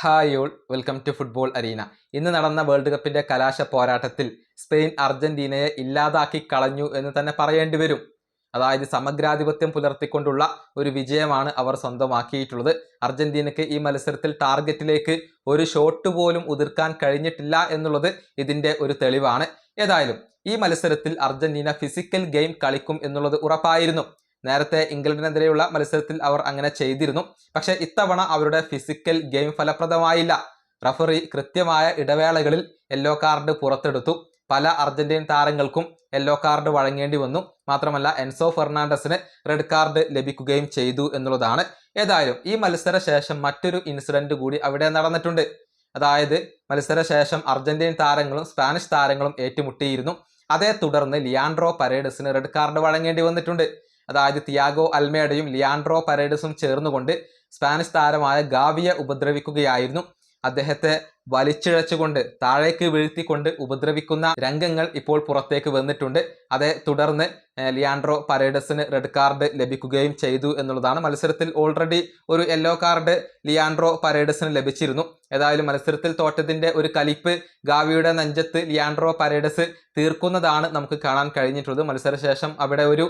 Hi all, welcome to football arena. ഇന്ന് നടന്ന world കപ്പിന്റെ കലാശ പോരാട്ടത്തിൽ സ്പെയിൻ അർജന്റീനയെ ഇല്ലാതാക്കി കളഞ്ഞു എന്ന് തന്നെ പറയേണ്ടി വരും. അതായത് സമഗ്രാധിപത്യം പുലർത്തിക്കൊണ്ടുള്ള ഒരു വിജയമാണ് അവർ സ്വന്തമാക്കിയിട്ടുള്ളത്. അർജന്റീനയ്ക്ക് ഈ മത്സരത്തിൽ ടാർഗറ്റിലേക്ക് ഒരു ഷോട്ട് പോലും ഉതിർക്കാൻ കഴിഞ്ഞിട്ടില്ല എന്നുള്ളത് ഇതിന്റെ ഒരു തെളിവാണ്. ഏതായാലും ഈ മത്സരത്തിൽ അർജന്റീന ഫിസിക്കൽ ഗെയിം കളിക്കും എന്നുള്ളത് ഉറപ്പായിരുന്നു. നേരത്തെ ഇംഗ്ലണ്ടിനെതിരെയുള്ള മത്സരത്തിൽ അവർ അങ്ങനെ ചെയ്തിരുന്നു. പക്ഷെ ഇത്തവണ അവരുടെ ഫിസിക്കൽ ഗെയിം ഫലപ്രദമായില്ല. റഫറി കൃത്യമായ ഇടവേളകളിൽ യെല്ലോ കാർഡ് പുറത്തെടുത്തു. പല അർജന്റീൻ താരങ്ങൾക്കും യെല്ലോ കാർഡ് വഴങ്ങേണ്ടി വന്നു. മാത്രമല്ല എൻസോ ഫെർണാണ്ടസിന് റെഡ് കാർഡ് ലഭിക്കുകയും ചെയ്തു എന്നുള്ളതാണ്. ഏതായാലും ഈ മത്സര ശേഷം മറ്റൊരു ഇൻസിഡന്റ് കൂടി അവിടെ നടന്നിട്ടുണ്ട്. അതായത് മത്സരശേഷം അർജന്റീൻ താരങ്ങളും സ്പാനിഷ് താരങ്ങളും ഏറ്റുമുട്ടിയിരുന്നു. അതേ തുടർന്ന് ലിയാൻഡ്രോ പരേഡസിന് റെഡ് കാർഡ് വഴങ്ങേണ്ടി വന്നിട്ടുണ്ട്. അതായത് തിയാഗോ അൽമേഡയും ലിയാൻഡ്രോ പരേഡസും ചേർന്നുകൊണ്ട് സ്പാനിഷ് താരമായ ഗാവിയെ ഉപദ്രവിക്കുകയായിരുന്നു. അദ്ദേഹത്തെ വലിച്ചിഴച്ചുകൊണ്ട് താഴേക്ക് വീഴ്ത്തിക്കൊണ്ട് ഉപദ്രവിക്കുന്ന രംഗങ്ങൾ ഇപ്പോൾ പുറത്തേക്ക് വന്നിട്ടുണ്ട്. അതേ തുടർന്ന് ലിയാൻഡ്രോ പരേഡസിന് റെഡ് കാർഡ് ലഭിക്കുകയും ചെയ്തു എന്നുള്ളതാണ്. മത്സരത്തിൽ ഓൾറെഡി ഒരു യെല്ലോ കാർഡ് ലിയാൻഡ്രോ പരേഡസിന് ലഭിച്ചിരുന്നു. ഏതായാലും മത്സരത്തിൽ തോറ്റതിന്റെ ഒരു കലിപ്പ് ഗാവിയുടെ നെഞ്ചത്ത് ലിയാൻഡ്രോ പരേഡസ് തീർക്കുന്നതാണ് നമുക്ക് കാണാൻ കഴിഞ്ഞിട്ടുള്ളത്. മത്സരശേഷം അവിടെ ഒരു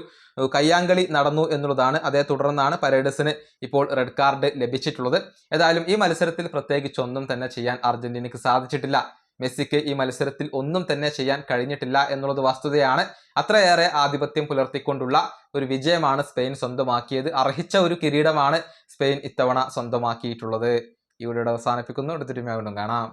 കയ്യാങ്കളി നടന്നു എന്നുള്ളതാണ്. അതേ തുടർന്നാണ് പരേഡസിന് ഇപ്പോൾ റെഡ് കാർഡ് ലഭിച്ചിട്ടുള്ളത്. ഏതായാലും ഈ മത്സരത്തിൽ പ്രത്യേകിച്ച് ഒന്നും തന്നെ ചെയ്യാൻ അർജന്റീനയ്ക്ക് സാധിച്ചിട്ടില്ല. മെസ്സിക്ക് ഈ മത്സരത്തിൽ ഒന്നും തന്നെ ചെയ്യാൻ കഴിഞ്ഞിട്ടില്ല എന്നുള്ളത് വസ്തുതയാണ്. അത്രയേറെ ആധിപത്യം പുലർത്തിക്കൊണ്ടുള്ള ഒരു വിജയമാണ് സ്പെയിൻ സ്വന്തമാക്കിയത്. അർഹിച്ച ഒരു കിരീടമാണ് സ്പെയിൻ ഇത്തവണ സ്വന്തമാക്കിയിട്ടുള്ളത്. ഈ വീഡിയോ അവസാനിപ്പിക്കുന്നു. അടുത്തൊരു വീണ്ടും കാണാം.